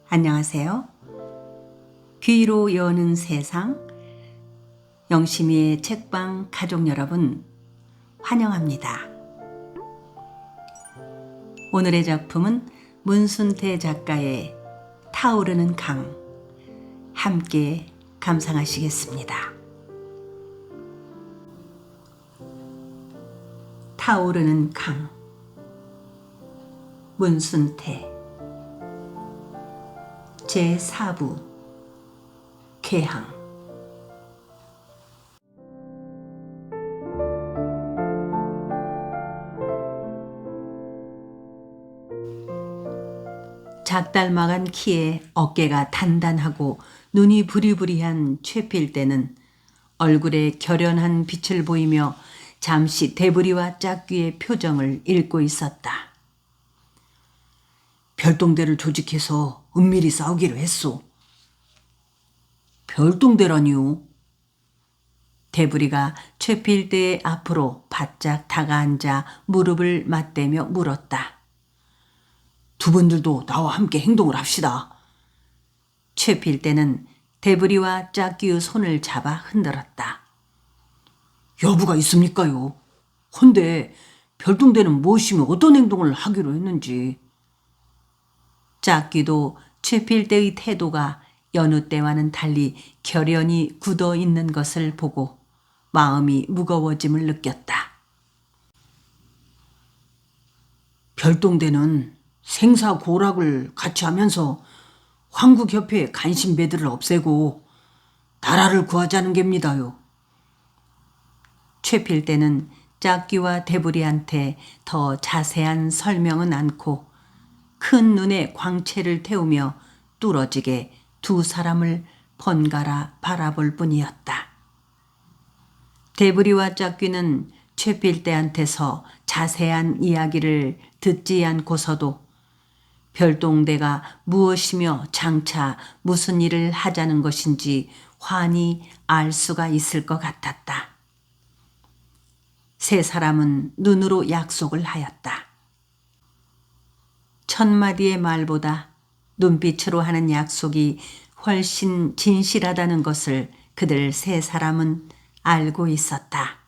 안녕하세요. 귀로 여는 세상, 영심이의 책방 가족 여러분, 환영합니다. 오늘의 작품은 문순태 작가의 타오르는 강, 함께 감상하시겠습니다. 타오르는 강, 문순태 제4부 쾌항. 작달막한 키에 어깨가 단단하고 눈이 부리부리한 최필대는 얼굴에 결연한 빛을 보이며 잠시 대부리와 짝귀의 표정을 읽고 있었다. 별동대를 조직해서 은밀히 싸우기로 했소. 별동대라니요? 대부리가 최필대의 앞으로 바짝 다가앉아 무릎을 맞대며 물었다. 두 분들도 나와 함께 행동을 합시다. 최필대는 대부리와 짝귀의 손을 잡아 흔들었다. 여부가 있습니까요? 헌데 별동대는 무엇이며 어떤 행동을 하기로 했는지. 짝귀도 최필대의 태도가 여느 때와는 달리 결연히 굳어 있는 것을 보고 마음이 무거워짐을 느꼈다. 별동대는 생사고락을 같이 하면서 황국협회의 간신배들을 없애고 나라를 구하자는 겁니다요. 최필대는 짝귀와 대부리한테 더 자세한 설명은 않고 큰 눈에 광채를 태우며 뚫어지게 두 사람을 번갈아 바라볼 뿐이었다. 대부리와 짝귀는 최필대한테서 자세한 이야기를 듣지 않고서도 별동대가 무엇이며 장차 무슨 일을 하자는 것인지 환히 알 수가 있을 것 같았다. 세 사람은 눈으로 약속을 하였다. 천마디의 말보다 눈빛으로 하는 약속이 훨씬 진실하다는 것을 그들 세 사람은 알고 있었다.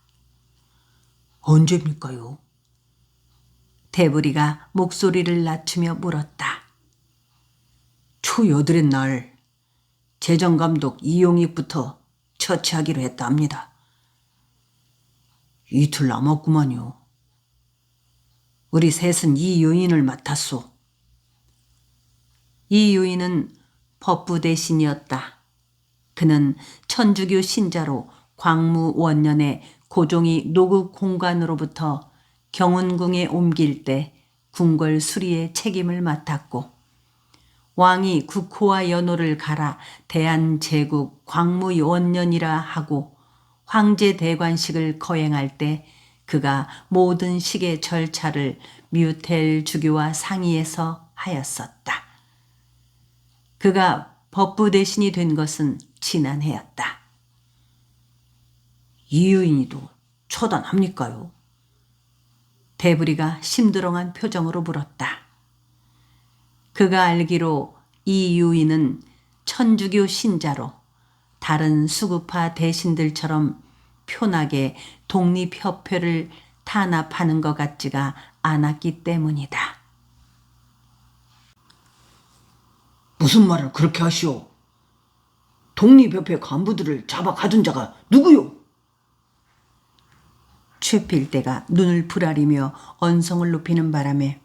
언제입니까요? 대부리가 목소리를 낮추며 물었다. 초8의 날 재정감독 이용익부터 처치하기로 했답니다. 이틀 남았구만요. 우리 셋은 이 요인을 맡았소. 이 요인은 법부 대신이었다. 그는 천주교 신자로 광무 원년에 고종이 노국 공관으로부터 경운궁에 옮길 때 궁궐 수리의 책임을 맡았고 왕이 국호와 연호를 갈아 대한제국 광무 원년이라 하고 황제 대관식을 거행할 때 그가 모든 식의 절차를 뮤텔 주교와 상의해서 하였었다. 그가 법부 대신이 된 것은 지난해였다. 이유인이도 처단합니까요? 대부리가 심드렁한 표정으로 물었다. 그가 알기로 이유인은 천주교 신자로 다른 수구파 대신들처럼 편하게 독립협회를 탄압하는 것 같지가 않았기 때문이다. 무슨 말을 그렇게 하시오? 독립협회 간부들을 잡아 가둔 자가 누구요? 최필대가 눈을 부라리며 언성을 높이는 바람에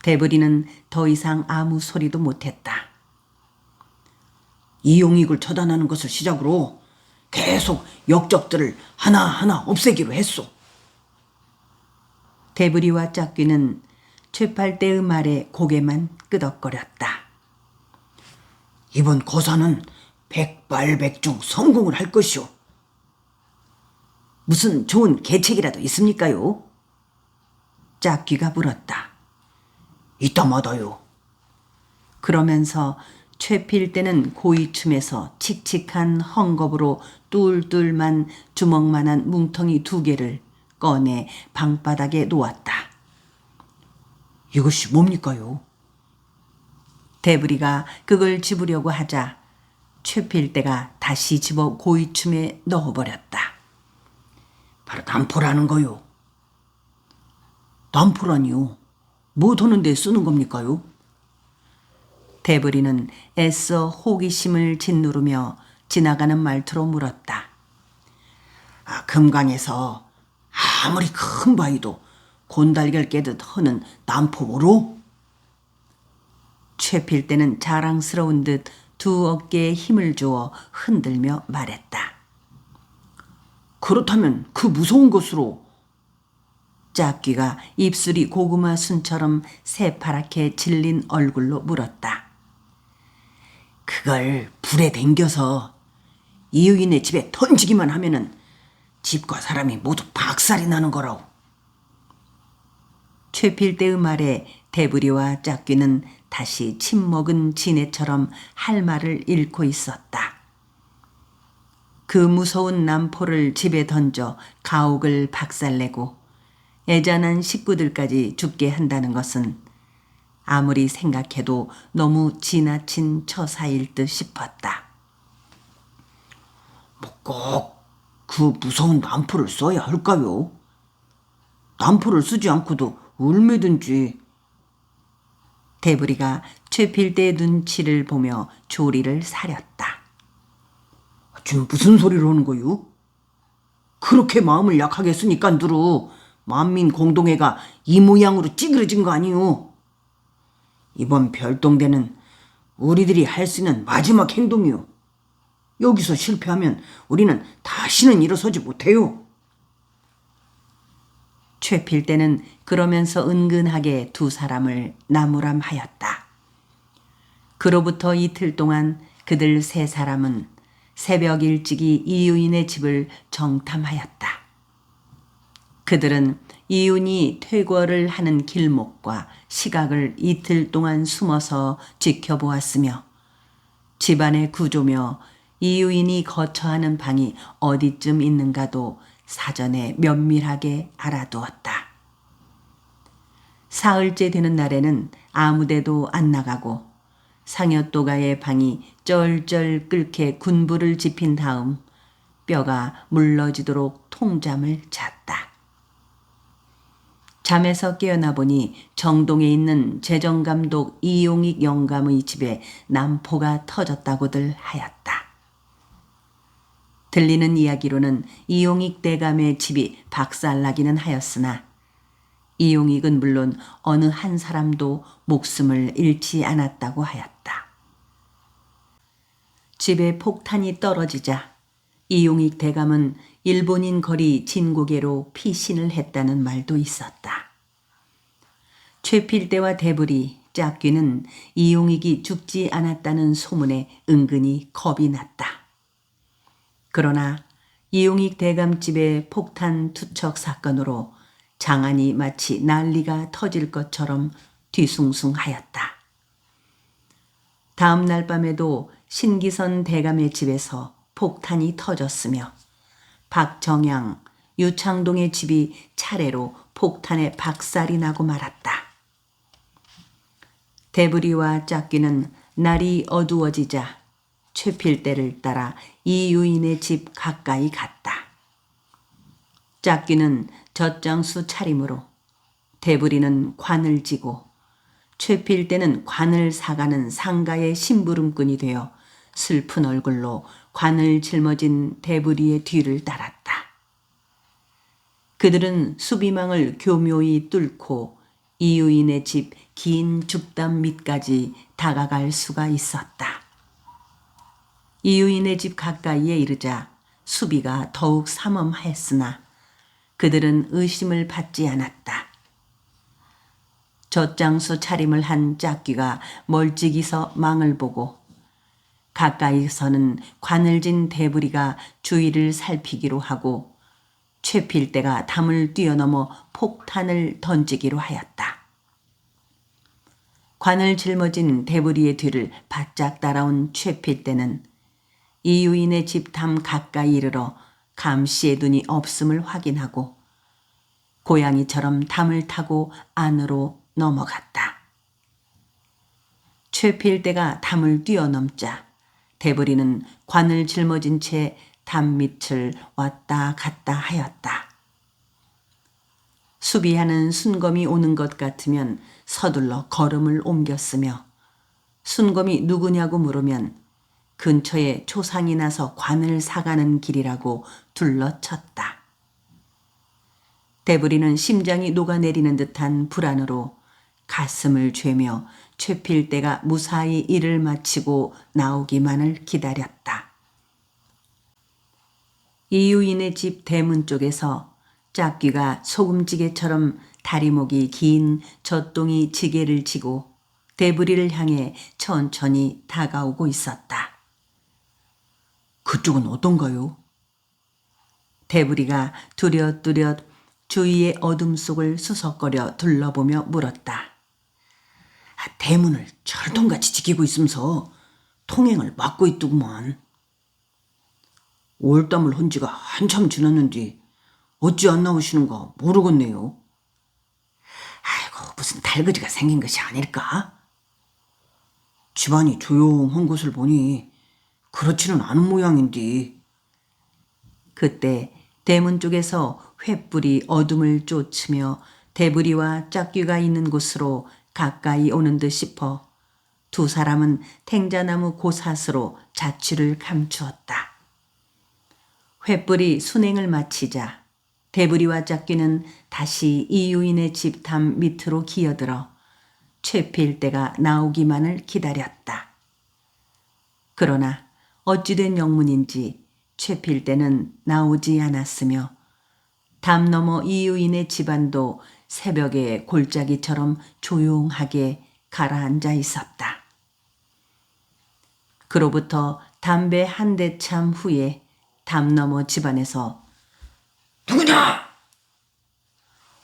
대부리는 더 이상 아무 소리도 못했다. 이용익을 처단하는 것을 시작으로 계속 역적들을 하나하나 없애기로 했소. 대부리와 짝귀는 최팔대의 말에 고개만 끄덕거렸다. 이번 거사는 백발백중 성공을 할 것이오. 무슨 좋은 계책이라도 있습니까요? 짝귀가 물었다. 이따마다요. 그러면서 최필대는 고이춤에서 칙칙한 헝겊으로 뚫뚫만 주먹만한 뭉텅이 2개를 꺼내 방바닥에 놓았다. 이것이 뭡니까요? 대부리가 그걸 집으려고 하자 최필대가 다시 집어 고이춤에 넣어버렸다. 바로 남포라는 거요. 남포라니요? 뭐 더는 데 쓰는 겁니까요? 대부리는 애써 호기심을 짓누르며 지나가는 말투로 물었다. 금강에서 아무리 큰 바위도 곤달걀 깨듯 허는 남포모로? 최필대는 자랑스러운 듯 두 어깨에 힘을 주어 흔들며 말했다. 그렇다면 그 무서운 것으로. 짝귀가 입술이 고구마 순처럼 새파랗게 질린 얼굴로 물었다. 그걸 불에 댕겨서 이유인의 집에 던지기만 하면은 집과 사람이 모두 박살이 나는 거라오. 최필대의 말에 대부리와 짝귀는 다시 침먹은 지네처럼 할 말을 잃고 있었다. 그 무서운 남포를 집에 던져 가옥을 박살내고 애잔한 식구들까지 죽게 한다는 것은 아무리 생각해도 너무 지나친 처사일 듯 싶었다. 꼭 그 무서운 남포를 써야 할까요? 남포를 쓰지 않고도 얼마든지. 대부리가 최필대의 눈치를 보며 조리를 사렸다. 지금 무슨 소리를 하는 거요? 그렇게 마음을 약하게 쓰니까 누루 만민 공동회가 이 모양으로 찌그러진 거 아니오. 이번 별동대는 우리들이 할 수 있는 마지막 행동이오. 여기서 실패하면 우리는 다시는 일어서지 못해요. 최필대는 그러면서 은근하게 두 사람을 나무람하였다. 그로부터 이틀 동안 그들 세 사람은 새벽 일찍이 이유인의 집을 정탐하였다. 그들은 이윤이 퇴거를 하는 길목과 시각을 이틀 동안 숨어서 지켜보았으며 집안의 구조며 이유인이 거처하는 방이 어디쯤 있는가도 사전에 면밀하게 알아두었다. 사흘째 되는 날에는 아무데도 안 나가고 상여또가의 방이 쩔쩔 끓게 군부를 지핀 다음 뼈가 물러지도록 통잠을 잤다. 잠에서 깨어나 보니 정동에 있는 재정감독 이용익 영감의 집에 난포가 터졌다고들 하였다. 들리는 이야기로는 이용익 대감의 집이 박살나기는 하였으나 이용익은 물론 어느 한 사람도 목숨을 잃지 않았다고 하였다. 집에 폭탄이 떨어지자 이용익 대감은 일본인 거리 진고개로 피신을 했다는 말도 있었다. 최필대와 대부리, 짝귀는 이용익이 죽지 않았다는 소문에 은근히 겁이 났다. 그러나 이용익 대감집의 폭탄 투척 사건으로 장안이 마치 난리가 터질 것처럼 뒤숭숭하였다. 다음 날 밤에도 신기선 대감의 집에서 폭탄이 터졌으며 박정양, 유창동의 집이 차례로 폭탄에 박살이 나고 말았다. 대부리와 짝귀는 날이 어두워지자 최필대를 따라 이유인의 집 가까이 갔다. 짝귀는 젖장수 차림으로 대부리는 관을 지고 최필대는 관을 사가는 상가의 심부름꾼이 되어 슬픈 얼굴로 관을 짊어진 대부리의 뒤를 따랐다. 그들은 수비망을 교묘히 뚫고 이유인의 집 긴 죽담 밑까지 다가갈 수가 있었다. 이유인의 집 가까이에 이르자 수비가 더욱 삼엄하였으나 그들은 의심을 받지 않았다. 젖장수 차림을 한 짝귀가 멀찍이서 망을 보고 가까이서는 관을 진 대부리가 주위를 살피기로 하고 최필대가 담을 뛰어넘어 폭탄을 던지기로 하였다. 관을 짊어진 대부리의 뒤를 바짝 따라온 최필대는 이유인의 집 담 가까이 이르러 감시의 눈이 없음을 확인하고 고양이처럼 담을 타고 안으로 넘어갔다. 최필대가 담을 뛰어넘자 대부리는 관을 짊어진 채 담 밑을 왔다 갔다 하였다. 수비하는 순검이 오는 것 같으면 서둘러 걸음을 옮겼으며 순검이 누구냐고 물으면 근처에 초상이 나서 관을 사가는 길이라고 둘러쳤다. 대부리는 심장이 녹아내리는 듯한 불안으로 가슴을 죄며 최필대가 무사히 일을 마치고 나오기만을 기다렸다. 이유인의 집 대문 쪽에서 짝귀가 소금지게처럼 다리목이 긴 젖동이 지게를 지고 대부리를 향해 천천히 다가오고 있었다. 그쪽은 어떤가요? 대부리가 두렷두렷 주위의 어둠 속을 수석거려 둘러보며 물었다. 대문을 철통같이 지키고 있으면서 통행을 막고 있더구먼. 올담을 한 지가 한참 지났는데 어찌 안 나오시는가 모르겠네요. 아이고, 무슨 달그지가 생긴 것이 아닐까? 집안이 조용한 것을 보니 그렇지는 않은 모양인데. 그때 대문 쪽에서 횃불이 어둠을 쫓으며 대부리와 짝귀가 있는 곳으로 가까이 오는 듯 싶어 두 사람은 탱자나무 고사스로 자취를 감추었다. 횃불이 순행을 마치자 대부리와 짝귀는 다시 이유인의 집 담 밑으로 기어들어 최필대가 나오기만을 기다렸다. 그러나 어찌된 영문인지 최필대는 나오지 않았으며 담 너머 이유인의 집안도 새벽의 골짜기처럼 조용하게 가라앉아 있었다. 그로부터 담배 한 대 참 후에 담 너머 집안에서 누구냐?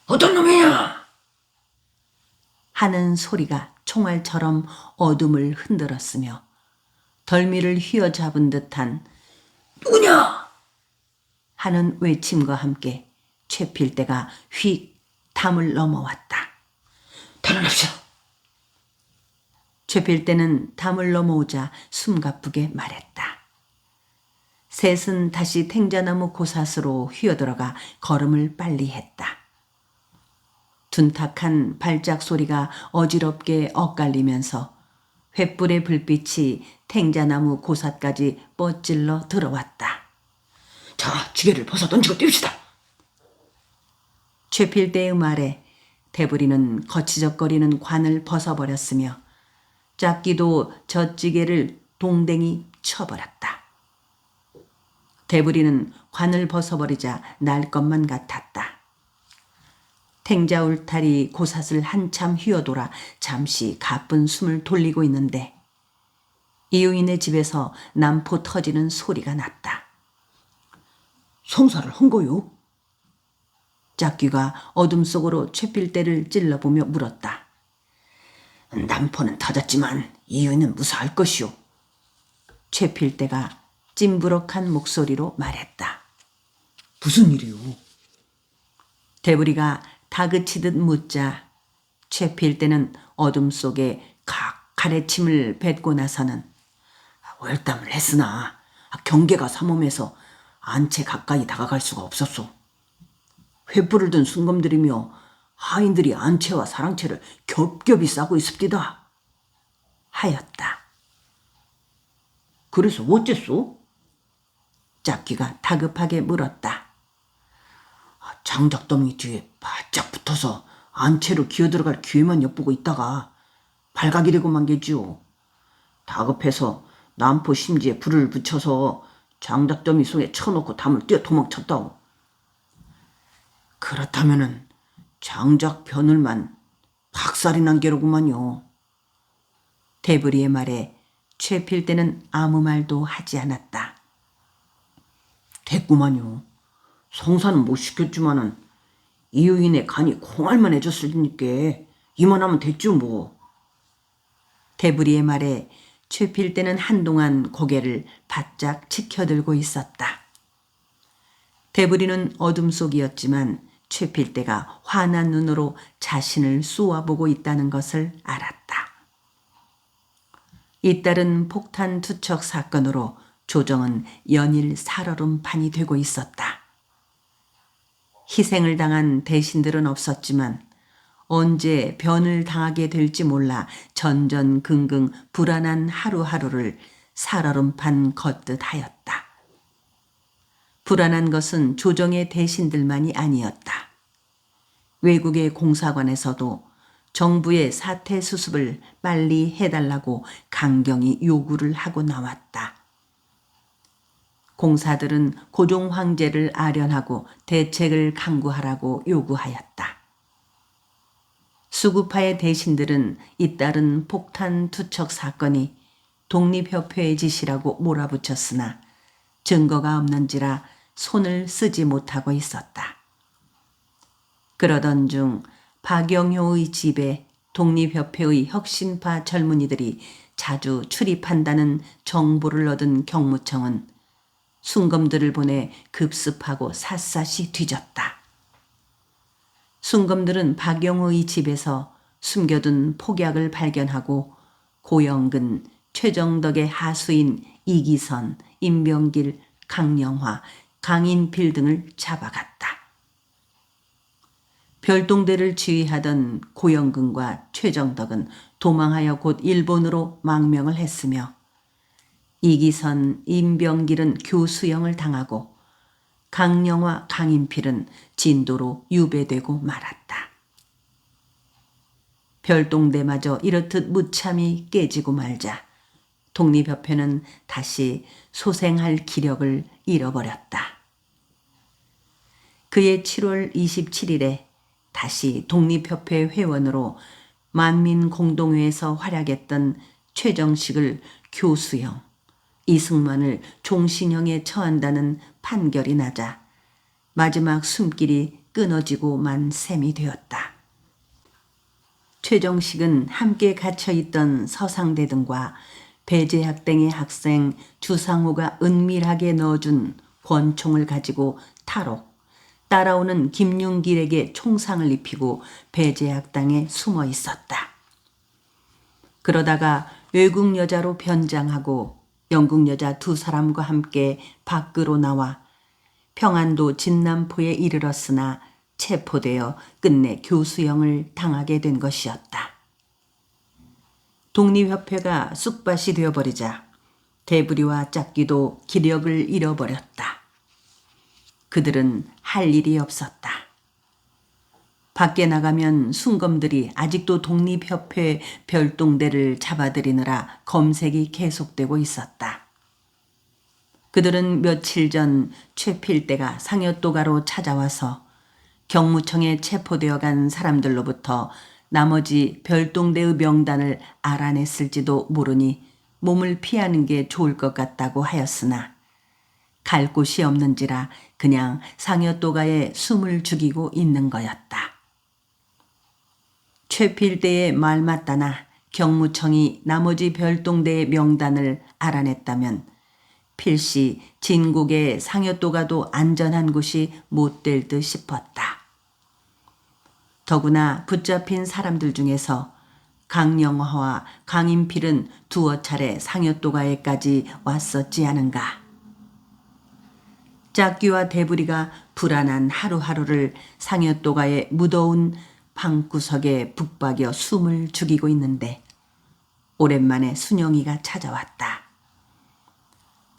어떤 놈이냐? 하는 소리가 총알처럼 어둠을 흔들었으며 덜미를 휘어잡은 듯한 누구냐? 하는 외침과 함께 최필대가 휙 담을 넘어왔다. 달아납시오. 최필대는 담을 넘어오자 숨가쁘게 말했다. 셋은 다시 탱자나무 고사스로 휘어들어가 걸음을 빨리 했다. 둔탁한 발작 소리가 어지럽게 엇갈리면서 횃불의 불빛이 탱자나무 고사까지 뻗질러 들어왔다. 자, 지게를 벗어 던지고 뜁시다. 최필대의 말에 대부리는 거치적거리는 관을 벗어버렸으며 짝귀도 젖지게를 동댕이 쳐버렸다. 대부리는 관을 벗어버리자 날 것만 같았다. 탱자 울타리 고삿을 한참 휘어돌아 잠시 가쁜 숨을 돌리고 있는데 이유인의 집에서 난포 터지는 소리가 났다. 성사를 한 거요? 짝귀가 어둠 속으로 최필대를 찔러보며 물었다. 난포는 터졌지만 이유는 무사할 것이오. 최필대가 찜부럭한 목소리로 말했다. 무슨 일이오? 대부리가 다그치듯 묻자 최필대는 어둠 속에 각 가래침을 뱉고 나서는 월담을 했으나 경계가 삼엄해서 안채 가까이 다가갈 수가 없었소. 횃불을 든 순검들이며 하인들이 안채와 사랑채를 겹겹이 싸고 있습니다. 하였다. 그래서 어째소? 짝귀가 다급하게 물었다. 장작더미 뒤에 바짝 붙어서 안채로 기어들어갈 기회만 엿보고 있다가 발각이 되고 만 게지요. 다급해서 난포 심지에 불을 붙여서 장작더미 속에 쳐놓고 담을 뛰어 도망쳤다고. 그렇다면은 장작 바늘만 박살이 난 게로구만요. 대부리의 말에 최필대는 아무 말도 하지 않았다. 됐구만요. 성사는 못 시켰지만은 이유인의 간이 콩알만 해줬으니까 이만하면 됐죠 뭐. 대부리의 말에 최필대는 한동안 고개를 바짝 치켜들고 있었다. 대부리는 어둠 속이었지만 최필대가 환한 눈으로 자신을 쏘아보고 있다는 것을 알았다. 잇따른 폭탄 투척 사건으로 조정은 연일 살얼음판이 되고 있었다. 희생을 당한 대신들은 없었지만 언제 변을 당하게 될지 몰라 전전긍긍 불안한 하루하루를 살얼음판 걷듯 하였다. 불안한 것은 조정의 대신들만이 아니었다. 외국의 공사관에서도 정부의 사태 수습을 빨리 해달라고 강경히 요구를 하고 나왔다. 공사들은 고종 황제를 아련하고 대책을 강구하라고 요구하였다. 수구파의 대신들은 잇따른 폭탄 투척 사건이 독립협회의 짓이라고 몰아붙였으나 증거가 없는지라 손을 쓰지 못하고 있었다. 그러던 중 박영효의 집에 독립협회의 혁신파 젊은이들이 자주 출입한다는 정보를 얻은 경무청은 순검들을 보내 급습하고 샅샅이 뒤졌다. 순검들은 박영호의 집에서 숨겨둔 폭약을 발견하고 고영근, 최정덕의 하수인 이기선, 임병길, 강영화, 강인필 등을 잡아갔다. 별동대를 지휘하던 고영근과 최정덕은 도망하여 곧 일본으로 망명을 했으며 이기선, 임병길은 교수형을 당하고 강영화, 강인필은 진도로 유배되고 말았다. 별동대마저 이렇듯 무참히 깨지고 말자 독립협회는 다시 소생할 기력을 잃어버렸다. 그해 7월 27일에 다시 독립협회 회원으로 만민공동회에서 활약했던 최정식을 교수형, 이승만을 종신형에 처한다는 판결이 나자 마지막 숨길이 끊어지고 만 셈이 되었다. 최정식은 함께 갇혀있던 서상대 등과 배재학땡의 학생 주상호가 은밀하게 넣어준 권총을 가지고 탈옥, 따라오는 김윤길에게 총상을 입히고 배재학당에 숨어 있었다. 그러다가 외국 여자로 변장하고 영국 여자 2사람과 함께 밖으로 나와 평안도 진남포에 이르렀으나 체포되어 끝내 교수형을 당하게 된 것이었다. 독립협회가 쑥밭이 되어버리자 대부리와 짝귀도 기력을 잃어버렸다. 그들은 할 일이 없었다. 밖에 나가면 순검들이 아직도 독립협회 별동대를 잡아들이느라 검색이 계속되고 있었다. 그들은 며칠 전 최필대가 상여도가로 찾아와서 경무청에 체포되어 간 사람들로부터 나머지 별동대의 명단을 알아냈을지도 모르니 몸을 피하는 게 좋을 것 같다고 하였으나 갈 곳이 없는지라 그냥 상여도가에 숨을 죽이고 있는 거였다. 최필대의 말 맞다나 경무청이 나머지 별동대의 명단을 알아냈다면 필시 진국의 상여도가도 안전한 곳이 못 될 듯 싶었다. 더구나 붙잡힌 사람들 중에서 강영화와 강인필은 두어 차례 상여도가에까지 왔었지 않은가. 짝귀와 대부리가 불안한 하루하루를 상여도가의 무더운 방구석에 북박여 숨을 죽이고 있는데 오랜만에 순영이가 찾아왔다.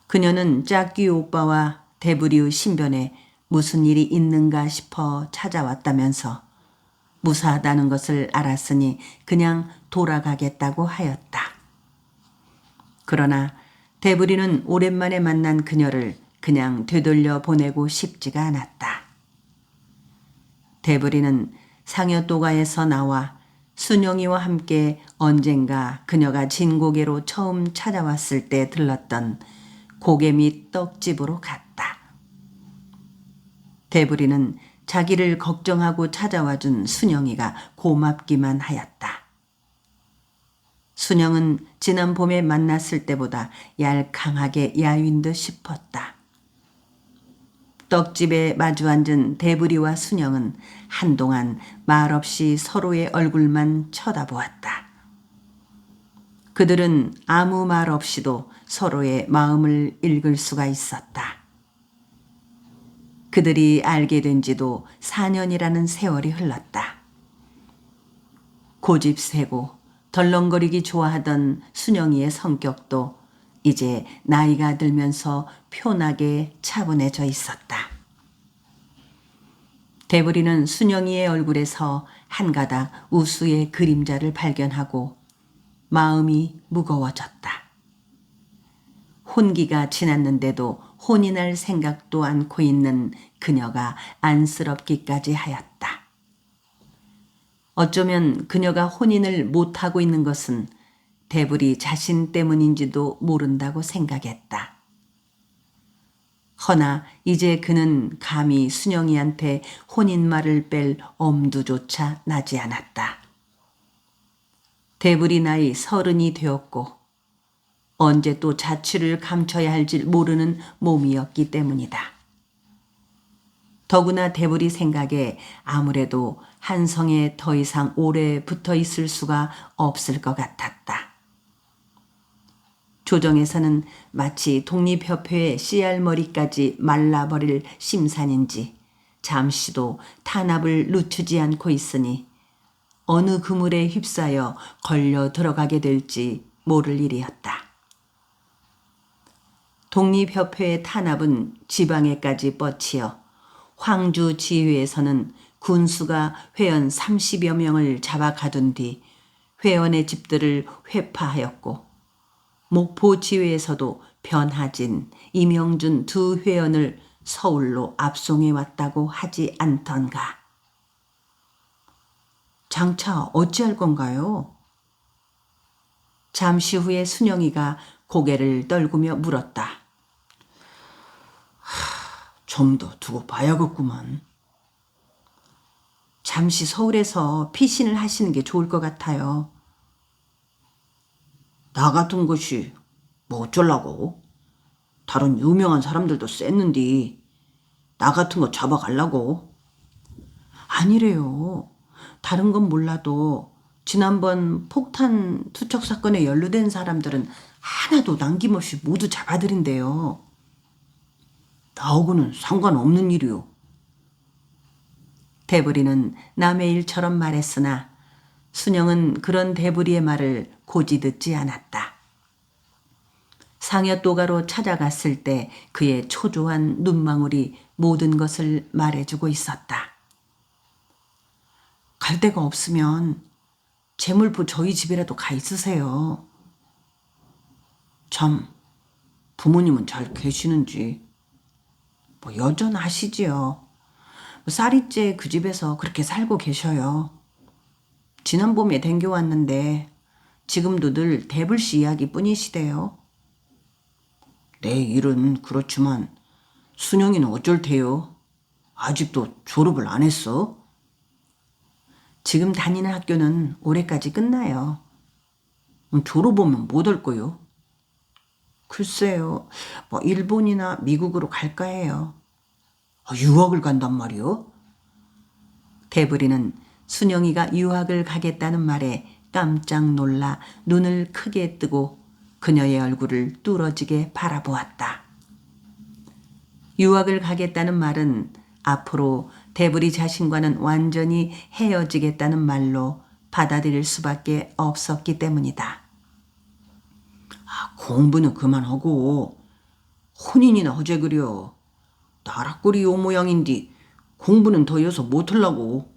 그녀는 짝귀 오빠와 대부리의 신변에 무슨 일이 있는가 싶어 찾아왔다면서 무사하다는 것을 알았으니 그냥 돌아가겠다고 하였다. 그러나 대부리는 오랜만에 만난 그녀를 그냥 되돌려 보내고 싶지가 않았다. 대부리는 상여도가에서 나와 순영이와 함께 언젠가 그녀가 진고개로 처음 찾아왔을 때 들렀던 고개 및 떡집으로 갔다. 대부리는 자기를 걱정하고 찾아와준 순영이가 고맙기만 하였다. 순영은 지난 봄에 만났을 때보다 얄캉하게 야윈 듯 싶었다. 떡집에 마주 앉은 대부리와 순영은 한동안 말없이 서로의 얼굴만 쳐다보았다. 그들은 아무 말 없이도 서로의 마음을 읽을 수가 있었다. 그들이 알게 된 지도 4년이라는 세월이 흘렀다. 고집세고 덜렁거리기 좋아하던 순영이의 성격도 이제 나이가 들면서 표나게 차분해져 있었다. 대부리는 순영이의 얼굴에서 한 가닥 우수의 그림자를 발견하고 마음이 무거워졌다. 혼기가 지났는데도 혼이 날 생각도 않고 있는 그녀가 안쓰럽기까지 하였다. 어쩌면 그녀가 혼인을 못하고 있는 것은 대부리 자신 때문인지도 모른다고 생각했다. 허나 이제 그는 감히 순영이한테 혼인말을 뺄 엄두조차 나지 않았다. 대부리 나이 30이 되었고 언제 또 자취를 감춰야 할지 모르는 몸이었기 때문이다. 더구나 대부리 생각에 아무래도 한성에 더 이상 오래 붙어 있을 수가 없을 것 같았다. 조정에서는 마치 독립협회의 씨알머리까지 말라버릴 심산인지 잠시도 탄압을 늦추지 않고 있으니 어느 그물에 휩싸여 걸려 들어가게 될지 모를 일이었다. 독립협회의 탄압은 지방에까지 뻗치어 황주 지휘에서는 군수가 회원 30여 명을 잡아 가둔 뒤 회원의 집들을 회파하였고 목포 지회에서도 변하진, 이명준 두 회원을 서울로 압송해 왔다고 하지 않던가. 장차 어찌할 건가요? 잠시 후에 순영이가 고개를 떨구며 물었다. 좀 더 두고 봐야겠구만. 잠시 서울에서 피신을 하시는 게 좋을 것 같아요. 나 같은 것이 뭐 어쩌려고? 다른 유명한 사람들도 쎘는디 나 같은 거 잡아가려고? 아니래요. 다른 건 몰라도 지난번 폭탄 투척 사건에 연루된 사람들은 하나도 남김없이 모두 잡아들인대요. 나하고는 상관없는 일이요. 대부리는 남의 일처럼 말했으나 순영은 그런 대부리의 말을 고지 듣지 않았다. 상여또가로 찾아갔을 때 그의 초조한 눈망울이 모든 것을 말해주고 있었다. 갈 데가 없으면 재물포 저희 집이라도 가 있으세요. 참, 부모님은 잘 계시는지. 뭐 여전하시지요. 쌀이째 그 집에서 그렇게 살고 계셔요. 지난 봄에 댕겨왔는데 지금도 늘 대불씨 이야기뿐이시대요. 내 일은 그렇지만 순영이는 어쩔 테요? 아직도 졸업을 안 했어? 지금 다니는 학교는 올해까지 끝나요. 졸업하면 못 할 거요? 글쎄요, 뭐 일본이나 미국으로 갈까 해요. 유학을 간단 말이요? 대부리는 순영이가 유학을 가겠다는 말에 깜짝 놀라 눈을 크게 뜨고 그녀의 얼굴을 뚫어지게 바라보았다. 유학을 가겠다는 말은 앞으로 대부리 자신과는 완전히 헤어지겠다는 말로 받아들일 수밖에 없었기 때문이다. 공부는 그만하고 혼인이나 하재 그려. 나락골이 요 모양인데 공부는 더 이어서 못하려고.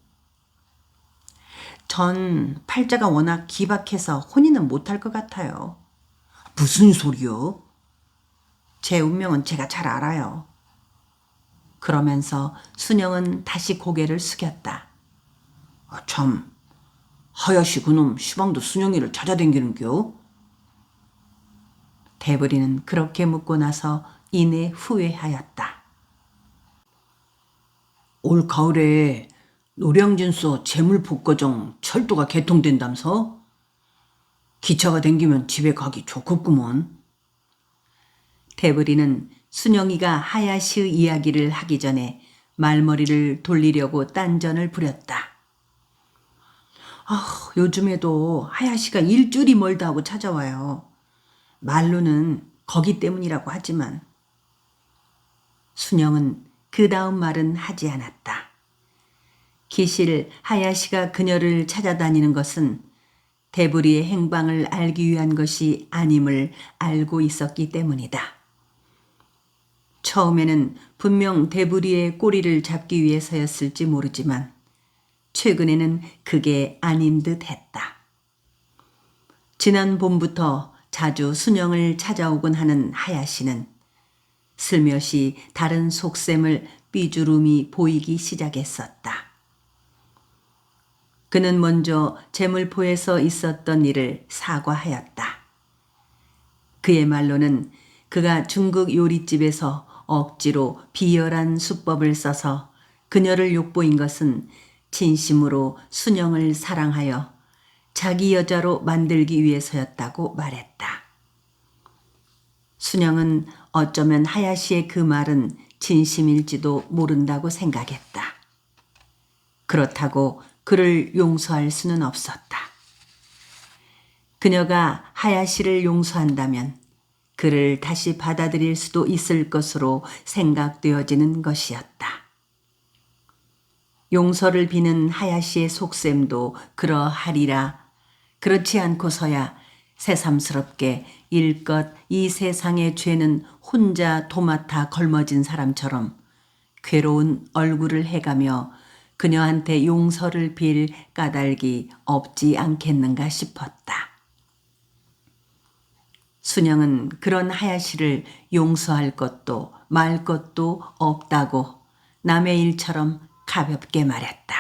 전 팔자가 워낙 기박해서 혼인은 못할 것 같아요. 무슨 소리요? 제 운명은 제가 잘 알아요. 그러면서 순영은 다시 고개를 숙였다. 참, 하야시 그놈 시방도 순영이를 찾아댕기는겨? 대부리는 그렇게 묻고 나서 이내 후회하였다. 올 가을에 노량진서 재물복거정 철도가 개통된다면서? 기차가 댕기면 집에 가기 좋겠구먼. 대부리는 순영이가 하야시의 이야기를 하기 전에 말머리를 돌리려고 딴전을 부렸다. 요즘에도 하야시가 일주일이 멀다 하고 찾아와요. 말로는 거기 때문이라고 하지만 순영은 그 다음 말은 하지 않았다. 기실 하야시가 그녀를 찾아다니는 것은 대부리의 행방을 알기 위한 것이 아님을 알고 있었기 때문이다. 처음에는 분명 대부리의 꼬리를 잡기 위해서였을지 모르지만 최근에는 그게 아닌 듯 했다. 지난 봄부터 자주 순영을 찾아오곤 하는 하야시는 슬며시 다른 속셈을 삐주름이 보이기 시작했었다. 그는 먼저 제물포에서 있었던 일을 사과하였다. 그의 말로는 그가 중국 요리집에서 억지로 비열한 수법을 써서 그녀를 욕보인 것은 진심으로 순영을 사랑하여 자기 여자로 만들기 위해서였다고 말했다. 순영은 어쩌면 하야시의 그 말은 진심일지도 모른다고 생각했다. 그렇다고 그를 용서할 수는 없었다. 그녀가 하야시를 용서한다면 그를 다시 받아들일 수도 있을 것으로 생각되어지는 것이었다. 용서를 비는 하야시의 속셈도 그러하리라. 그렇지 않고서야 새삼스럽게 일껏 이 세상의 죄는 혼자 도맡아 걸머진 사람처럼 괴로운 얼굴을 해가며 그녀한테 용서를 빌 까닭이 없지 않겠는가 싶었다. 순영은 그런 하야시를 용서할 것도 말 것도 없다고 남의 일처럼 가볍게 말했다.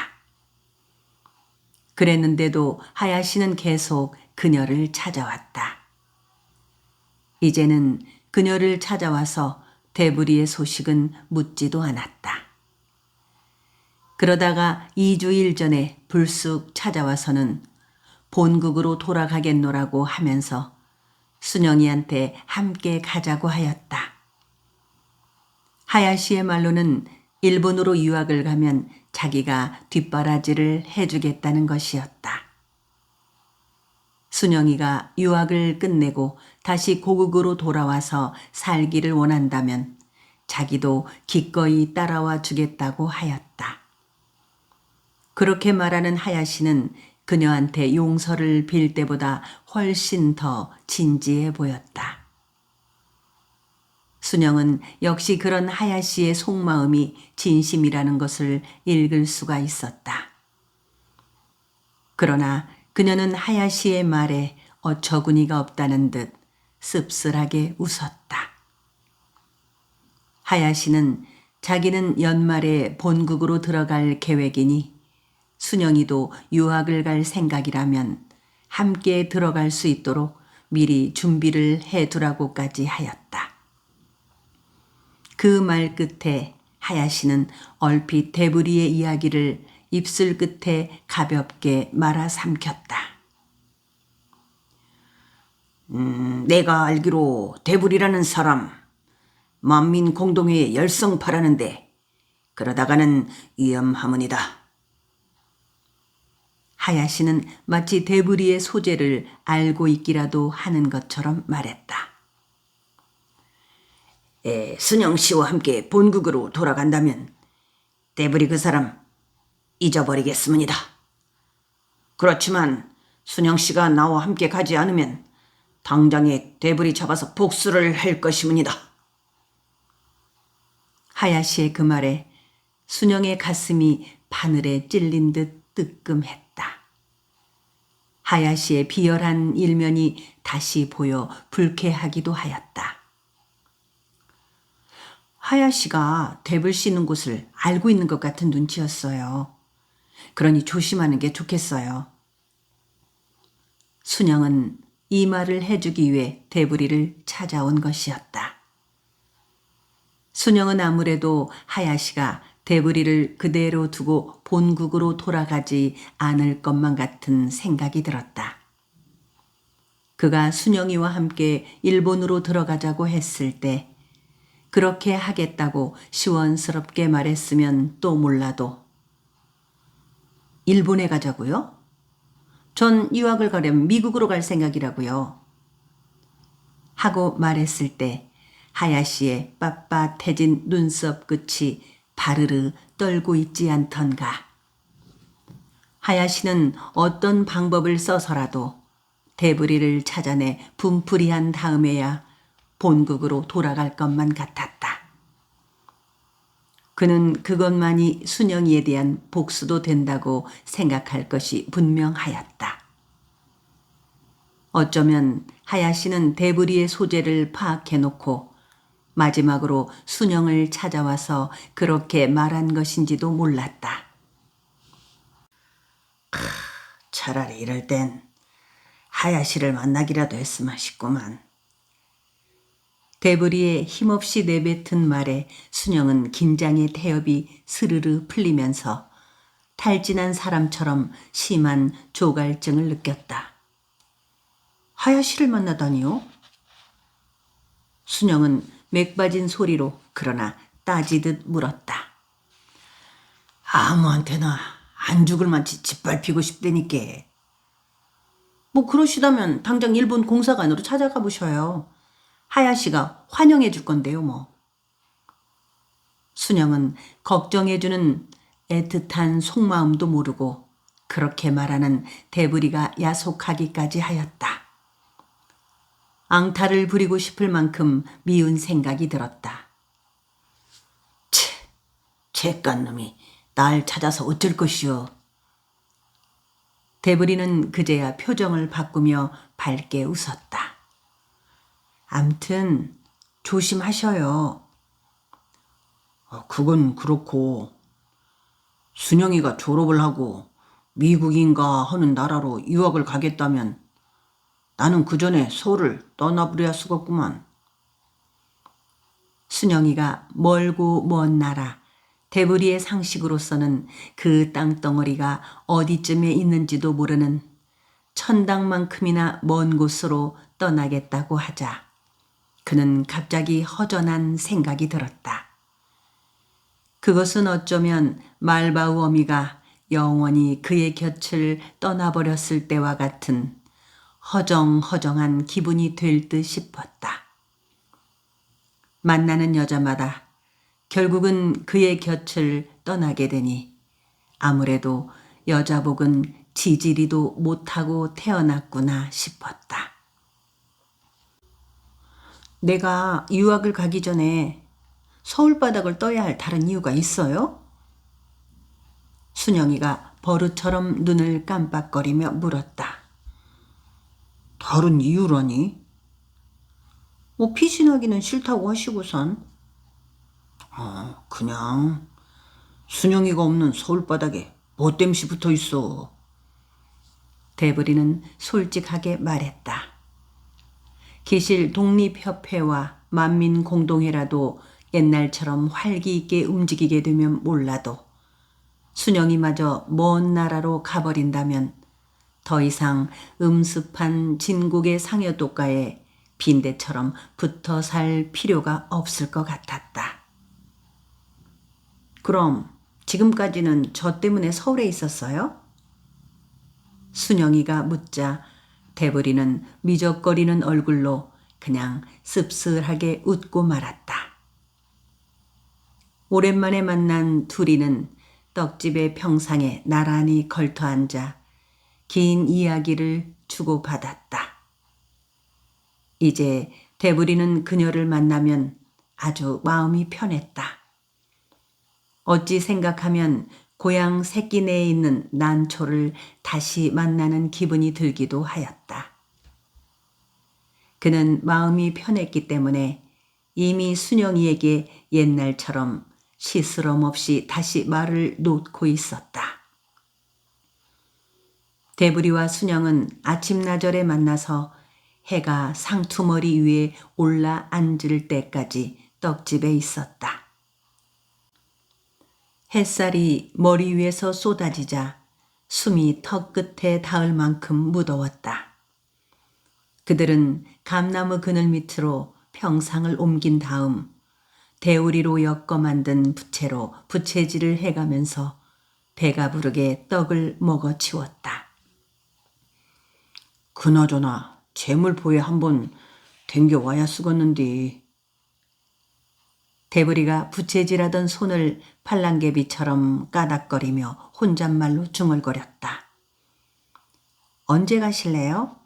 그랬는데도 하야시는 계속 그녀를 찾아왔다. 이제는 그녀를 찾아와서 대부리의 소식은 묻지도 않았다. 그러다가 2주일 전에 불쑥 찾아와서는 본국으로 돌아가겠노라고 하면서 순영이한테 함께 가자고 하였다. 하야시의 말로는 일본으로 유학을 가면 자기가 뒷바라지를 해주겠다는 것이었다. 순영이가 유학을 끝내고 다시 고국으로 돌아와서 살기를 원한다면 자기도 기꺼이 따라와 주겠다고 하였다. 그렇게 말하는 하야시는 그녀한테 용서를 빌 때보다 훨씬 더 진지해 보였다. 순영은 역시 그런 하야시의 속마음이 진심이라는 것을 읽을 수가 있었다. 그러나 그녀는 하야시의 말에 어처구니가 없다는 듯 씁쓸하게 웃었다. 하야시는 자기는 연말에 본국으로 들어갈 계획이니 순영이도 유학을 갈 생각이라면 함께 들어갈 수 있도록 미리 준비를 해두라고까지 하였다. 그 말 끝에 하야시는 얼핏 대부리의 이야기를 입술 끝에 가볍게 말아 삼켰다. 내가 알기로 대부리라는 사람 만민 공동회의 열성파라는데 그러다가는 위험하문이다. 하야시는 마치 대부리의 소재를 알고 있기라도 하는 것처럼 말했다. 순영 씨와 함께 본국으로 돌아간다면 대부리 그 사람 잊어버리겠습니다. 그렇지만 순영 씨가 나와 함께 가지 않으면 당장에 대부리 잡아서 복수를 할 것입니다. 하야시의 그 말에 순영의 가슴이 바늘에 찔린 듯 뜨끔했다. 하야시의 비열한 일면이 다시 보여 불쾌하기도 하였다. 하야시가 대불 씨는 곳을 알고 있는 것 같은 눈치였어요. 그러니 조심하는 게 좋겠어요. 순영은 이 말을 해주기 위해 대부리를 찾아온 것이었다. 순영은 아무래도 하야시가 대부리를 그대로 두고 본국으로 돌아가지 않을 것만 같은 생각이 들었다. 그가 순영이와 함께 일본으로 들어가자고 했을 때 그렇게 하겠다고 시원스럽게 말했으면 또 몰라도 일본에 가자고요? 전 유학을 가려면 미국으로 갈 생각이라고요. 하고 말했을 때 하야시의 빳빳해진 눈썹 끝이 바르르 떨고 있지 않던가. 하야시는 어떤 방법을 써서라도 대부리를 찾아내 분풀이한 다음에야 본국으로 돌아갈 것만 같았다. 그는 그것만이 순영이에 대한 복수도 된다고 생각할 것이 분명하였다. 어쩌면 하야시는 대부리의 소재를 파악해놓고 마지막으로 순영을 찾아와서 그렇게 말한 것인지도 몰랐다. 차라리 이럴 땐 하야시를 만나기라도 했으면 싶구만. 대부리의 힘없이 내뱉은 말에 순영은 긴장의 태엽이 스르르 풀리면서 탈진한 사람처럼 심한 조갈증을 느꼈다. 하야시를 만나다니요? 순영은 맥빠진 소리로 그러나 따지듯 물었다. 아무한테나 안 죽을 만치 짓밟히고 싶다니까. 뭐 그러시다면 당장 일본 공사관으로 찾아가 보셔요. 하야시가 환영해 줄 건데요, 뭐. 순영은 걱정해주는 애틋한 속마음도 모르고 그렇게 말하는 대부리가 야속하기까지 하였다. 앙탈을 부리고 싶을 만큼 미운 생각이 들었다. 쟤깐 놈이 날 찾아서 어쩔 것이오. 대부리는 그제야 표정을 바꾸며 밝게 웃었다. 암튼 조심하셔요. 그건 그렇고 순영이가 졸업을 하고 미국인가 하는 나라로 유학을 가겠다면 나는 그 전에 서울을 떠나버려야 쓰겠구만. 순영이가 멀고 먼 나라 대부리의 상식으로서는 그 땅덩어리가 어디쯤에 있는지도 모르는 천당만큼이나 먼 곳으로 떠나겠다고 하자 그는 갑자기 허전한 생각이 들었다. 그것은 어쩌면 말바우 어미가 영원히 그의 곁을 떠나버렸을 때와 같은 허정허정한 기분이 될 듯 싶었다. 만나는 여자마다 결국은 그의 곁을 떠나게 되니 아무래도 여자복은 지지리도 못하고 태어났구나 싶었다. 내가 유학을 가기 전에 서울바닥을 떠야 할 다른 이유가 있어요? 순영이가 버릇처럼 눈을 깜빡거리며 물었다. 다른 이유라니? 뭐 피신하기는 싫다고 하시고선. 그냥 순영이가 없는 서울바닥에 뭐 땜시 붙어 있어. 대부리는 솔직하게 말했다. 기실 독립협회와 만민공동회라도 옛날처럼 활기 있게 움직이게 되면 몰라도 순영이마저 먼 나라로 가버린다면 더 이상 음습한 진국의 상여독가에 빈대처럼 붙어 살 필요가 없을 것 같았다. 그럼 지금까지는 저 때문에 서울에 있었어요? 순영이가 묻자 대부리는 미적거리는 얼굴로 그냥 씁쓸하게 웃고 말았다. 오랜만에 만난 둘이는 떡집의 평상에 나란히 걸터앉아 긴 이야기를 주고받았다. 이제 대부리는 그녀를 만나면 아주 마음이 편했다. 어찌 생각하면 고향 새끼내에 있는 난초를 다시 만나는 기분이 들기도 하였다. 그는 마음이 편했기 때문에 이미 순영이에게 옛날처럼 시스럼 없이 다시 말을 놓고 있었다. 대부리와 순영은 아침나절에 만나서 해가 상투머리 위에 올라 앉을 때까지 떡집에 있었다. 햇살이 머리 위에서 쏟아지자 숨이 턱끝에 닿을 만큼 무더웠다. 그들은 감나무 그늘 밑으로 평상을 옮긴 다음 대우리로 엮어 만든 부채로 부채질을 해가면서 배가 부르게 떡을 먹어 치웠다. 그나저나 재물포에 한번 댕겨와야 쓰겄는디. 대부리가 부채질하던 손을 팔랑개비처럼 까닥거리며 혼잣말로 중얼거렸다. 언제 가실래요?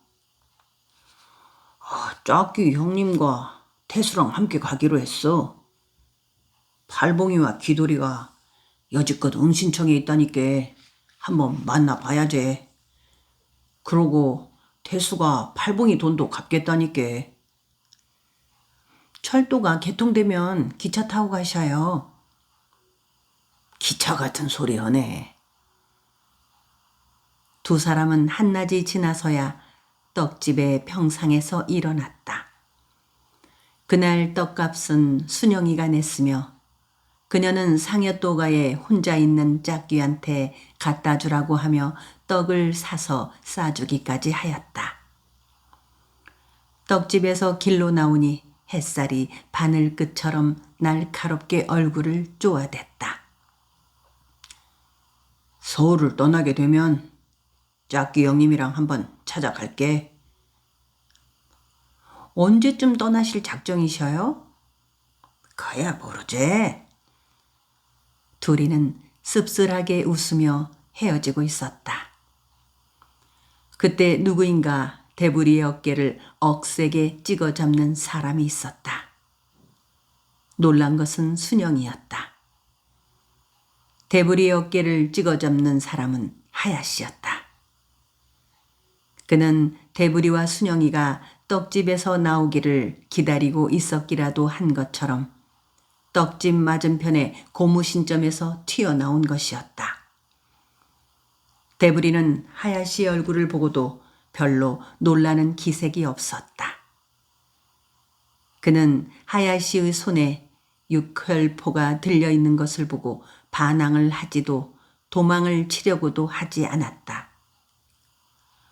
짝귀 형님과 태수랑 함께 가기로 했어. 팔봉이와 귀돌이가 여지껏 응신청에 있다니까 한번 만나봐야지. 그러고 태수가 팔봉이 돈도 갚겠다니까. 철도가 개통되면 기차 타고 가셔요. 기차 같은 소리 하네. 두 사람은 한낮이 지나서야 떡집의 평상에서 일어났다. 그날 떡값은 순영이가 냈으며 그녀는 상여또가에 혼자 있는 짝귀한테 갖다 주라고 하며 떡을 사서 싸주기까지 하였다. 떡집에서 길로 나오니 햇살이 바늘끝처럼 날카롭게 얼굴을 쪼아댔다. 서울을 떠나게 되면 짝귀 형님이랑 한번 찾아갈게. 언제쯤 떠나실 작정이셔요? 가야 모르지. 둘이는 씁쓸하게 웃으며 헤어지고 있었다. 그때 누구인가 대부리의 어깨를 억세게 찍어 잡는 사람이 있었다. 놀란 것은 순영이었다. 대부리의 어깨를 찍어 잡는 사람은 하야시였다. 그는 대부리와 순영이가 떡집에서 나오기를 기다리고 있었기라도 한 것처럼 떡집 맞은편의 고무신점에서 튀어나온 것이었다. 대부리는 하야시 얼굴을 보고도 별로 놀라는 기색이 없었다. 그는 하야시의 손에 육혈포가 들려있는 것을 보고 반항을 하지도 도망을 치려고도 하지 않았다.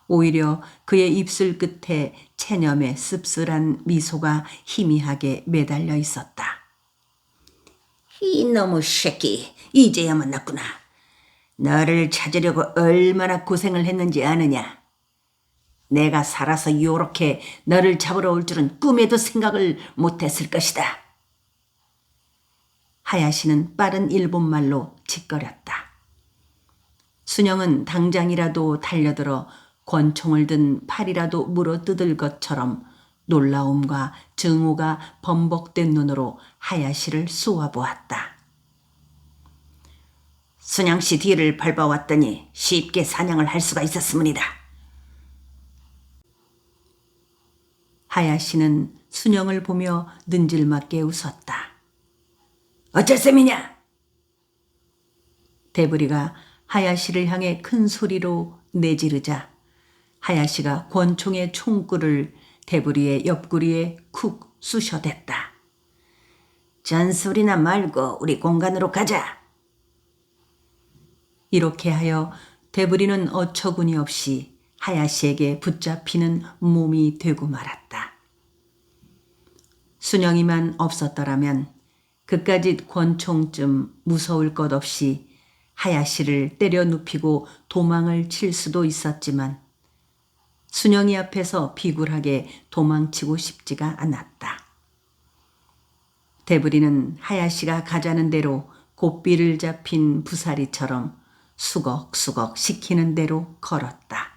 오히려 그의 입술 끝에 체념의 씁쓸한 미소가 희미하게 매달려 있었다. 이놈의 새끼, 이제야 만났구나. 너를 찾으려고 얼마나 고생을 했는지 아느냐. 내가 살아서 요렇게 너를 잡으러 올 줄은 꿈에도 생각을 못했을 것이다. 하야시는 빠른 일본말로 짓거렸다. 순영은 당장이라도 달려들어 권총을 든 팔이라도 물어뜯을 것처럼 놀라움과 증오가 범벅된 눈으로 하야시를 쏘아보았다. 순영씨 뒤를 밟아왔더니 쉽게 사냥을 할 수가 있었습니다. 하야시는 순영을 보며 능질맞게 웃었다. 어쩔 셈이냐? 대부리가 하야시를 향해 큰 소리로 내지르자 하야시가 권총의 총구를 대부리의 옆구리에 쿡 쑤셔댔다. 잔소리나 말고 우리 공간으로 가자. 이렇게 하여 대부리는 어처구니 없이 하야시에게 붙잡히는 몸이 되고 말았다. 순영이만 없었더라면 그까짓 권총쯤 무서울 것 없이 하야시를 때려 눕히고 도망을 칠 수도 있었지만 순영이 앞에서 비굴하게 도망치고 싶지가 않았다. 대부리는 하야시가 가자는 대로 고삐를 잡힌 부사리처럼 수걱수걱 시키는 대로 걸었다.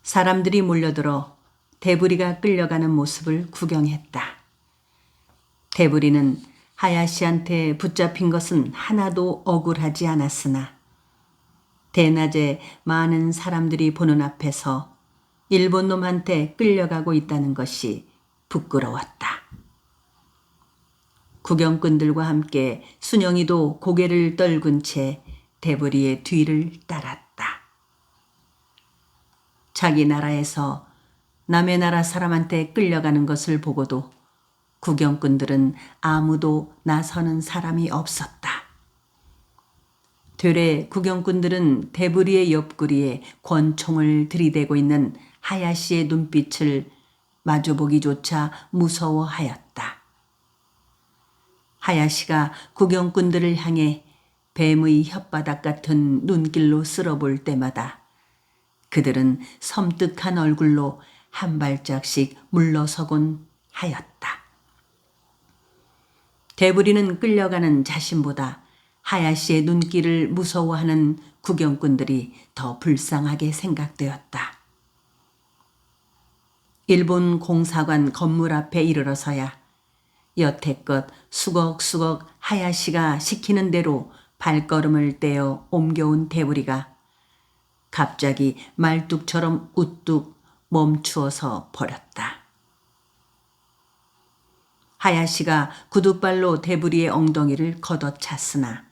사람들이 몰려들어 대부리가 끌려가는 모습을 구경했다. 대부리는 하야시한테 붙잡힌 것은 하나도 억울하지 않았으나 대낮에 많은 사람들이 보는 앞에서 일본 놈한테 끌려가고 있다는 것이 부끄러웠다. 구경꾼들과 함께 순영이도 고개를 떨군 채 대부리의 뒤를 따랐다. 자기 나라에서 남의 나라 사람한테 끌려가는 것을 보고도 구경꾼들은 아무도 나서는 사람이 없었다. 되레 구경꾼들은 대부리의 옆구리에 권총을 들이대고 있는 하야시의 눈빛을 마주보기조차 무서워하였다. 하야시가 구경꾼들을 향해 뱀의 혓바닥 같은 눈길로 쓸어볼 때마다 그들은 섬뜩한 얼굴로 한 발짝씩 물러서곤 하였다. 대부리는 끌려가는 자신보다 하야시의 눈길을 무서워하는 구경꾼들이 더 불쌍하게 생각되었다. 일본 공사관 건물 앞에 이르러서야 여태껏 수걱수걱 하야시가 시키는 대로 발걸음을 떼어 옮겨온 대부리가 갑자기 말뚝처럼 우뚝 멈추어서 버렸다. 하야시가 구둣발로 대부리의 엉덩이를 걷어찼으나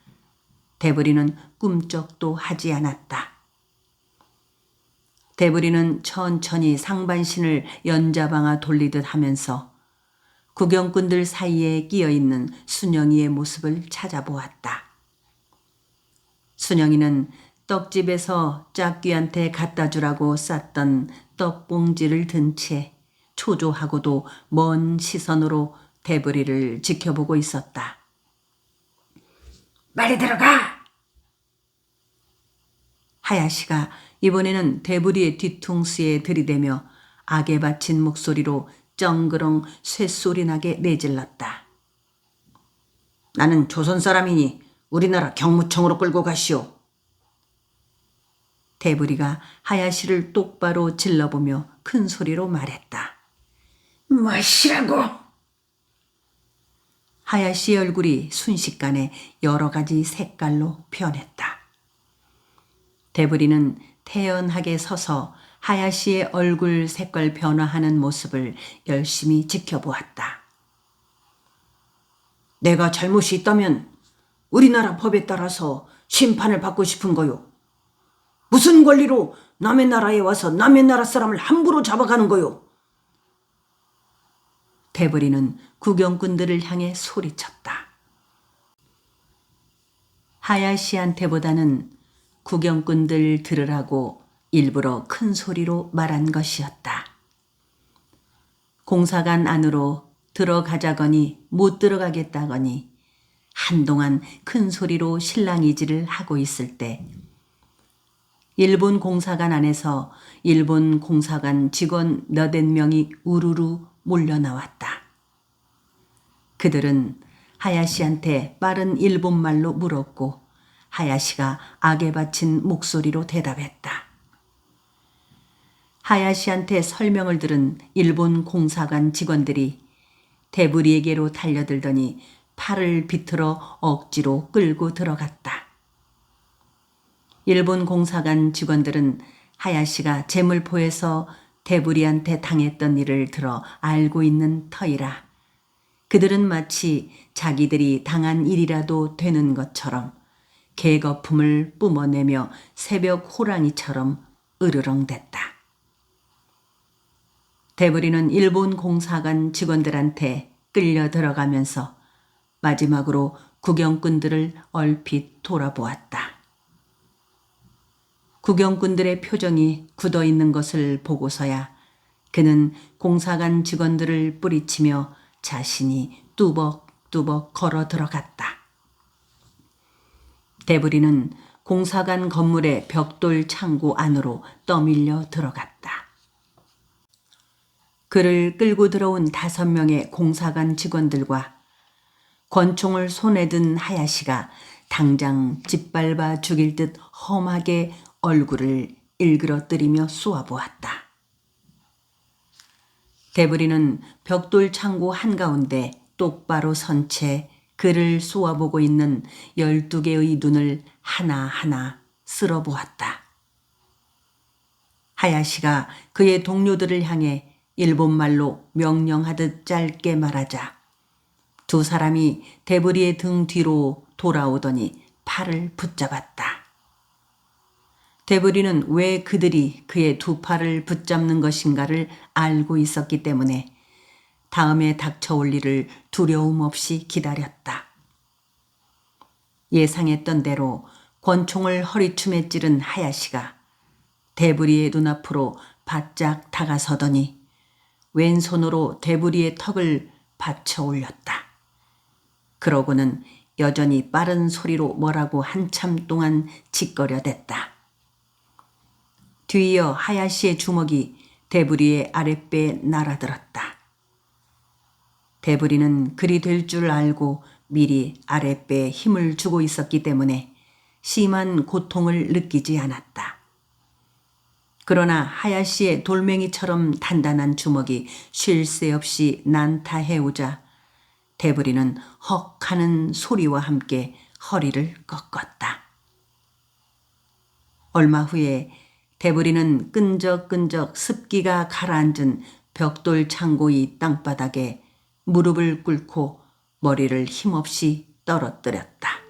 대부리는 꿈쩍도 하지 않았다. 대부리는 천천히 상반신을 연자방아 돌리듯 하면서 구경꾼들 사이에 끼어있는 순영이의 모습을 찾아보았다. 순영이는 떡집에서 짝귀한테 갖다 주라고 쌌던 떡봉지를 든 채 초조하고도 먼 시선으로 대부리를 지켜보고 있었다. 빨리 들어가! 하야시가 이번에는 대부리의 뒤통수에 들이대며 악에 받친 목소리로 쩡그렁 쇳소리 나게 내질렀다. 나는 조선 사람이니 우리나라 경무청으로 끌고 가시오. 대부리가 하야시를 똑바로 질러보며 큰 소리로 말했다. 무엇이라고? 하야시의 얼굴이 순식간에 여러 가지 색깔로 변했다. 대부리는 태연하게 서서 하야시의 얼굴 색깔 변화하는 모습을 열심히 지켜보았다. 내가 잘못이 있다면 우리나라 법에 따라서 심판을 받고 싶은 거요. 무슨 권리로 남의 나라에 와서 남의 나라 사람을 함부로 잡아가는 거요. 대부리는 구경꾼들을 향해 소리쳤다. 하야시한테보다는 구경꾼들 들으라고 일부러 큰 소리로 말한 것이었다. 공사관 안으로 들어가자거니 못 들어가겠다거니 한동안 큰 소리로 실랑이질을 하고 있을 때 일본 공사관 안에서 일본 공사관 직원 몇댓 명이 우르르 몰려 나왔다. 그들은 하야시한테 빠른 일본말로 물었고 하야시가 악에 받친 목소리로 대답했다. 하야시한테 설명을 들은 일본 공사관 직원들이 대부리에게로 달려들더니 팔을 비틀어 억지로 끌고 들어갔다. 일본 공사관 직원들은 하야시가 제물포에서 대부리한테 당했던 일을 들어 알고 있는 터이라 그들은 마치 자기들이 당한 일이라도 되는 것처럼 개거품을 뿜어내며 새벽 호랑이처럼 으르렁댔다. 대부리는 일본 공사관 직원들한테 끌려 들어가면서 마지막으로 구경꾼들을 얼핏 돌아보았다. 구경꾼들의 표정이 굳어 있는 것을 보고서야 그는 공사관 직원들을 뿌리치며 자신이 뚜벅뚜벅 걸어 들어갔다. 대부리는 공사관 건물의 벽돌 창고 안으로 떠밀려 들어갔다. 그를 끌고 들어온 5명의 공사관 직원들과 권총을 손에 든 하야시가 당장 짓밟아 죽일 듯 험하게 얼굴을 일그러뜨리며 쏘아보았다. 대부리는 벽돌 창고 한가운데 똑바로 선 채 그를 쏘아보고 있는 12개의 눈을 하나하나 쓸어보았다. 하야시가 그의 동료들을 향해 일본말로 명령하듯 짧게 말하자 두 사람이 대부리의 등 뒤로 돌아오더니 팔을 붙잡았다. 대부리는 왜 그들이 그의 두 팔을 붙잡는 것인가를 알고 있었기 때문에 다음에 닥쳐올 일을 두려움 없이 기다렸다. 예상했던 대로 권총을 허리춤에 찌른 하야시가 대부리의 눈앞으로 바짝 다가서더니 왼손으로 대부리의 턱을 받쳐 올렸다. 그러고는 여전히 빠른 소리로 뭐라고 한참 동안 짓거려댔다. 뒤이어 하야시의 주먹이 대부리의 아랫배에 날아들었다. 대부리는 그리 될 줄 알고 미리 아랫배에 힘을 주고 있었기 때문에 심한 고통을 느끼지 않았다. 그러나 하야시의 돌멩이처럼 단단한 주먹이 쉴 새 없이 난타해오자 대부리는 헉 하는 소리와 함께 허리를 꺾었다. 얼마 후에 대부리는 끈적끈적 습기가 가라앉은 벽돌 창고의 땅바닥에 무릎을 꿇고 머리를 힘없이 떨어뜨렸다.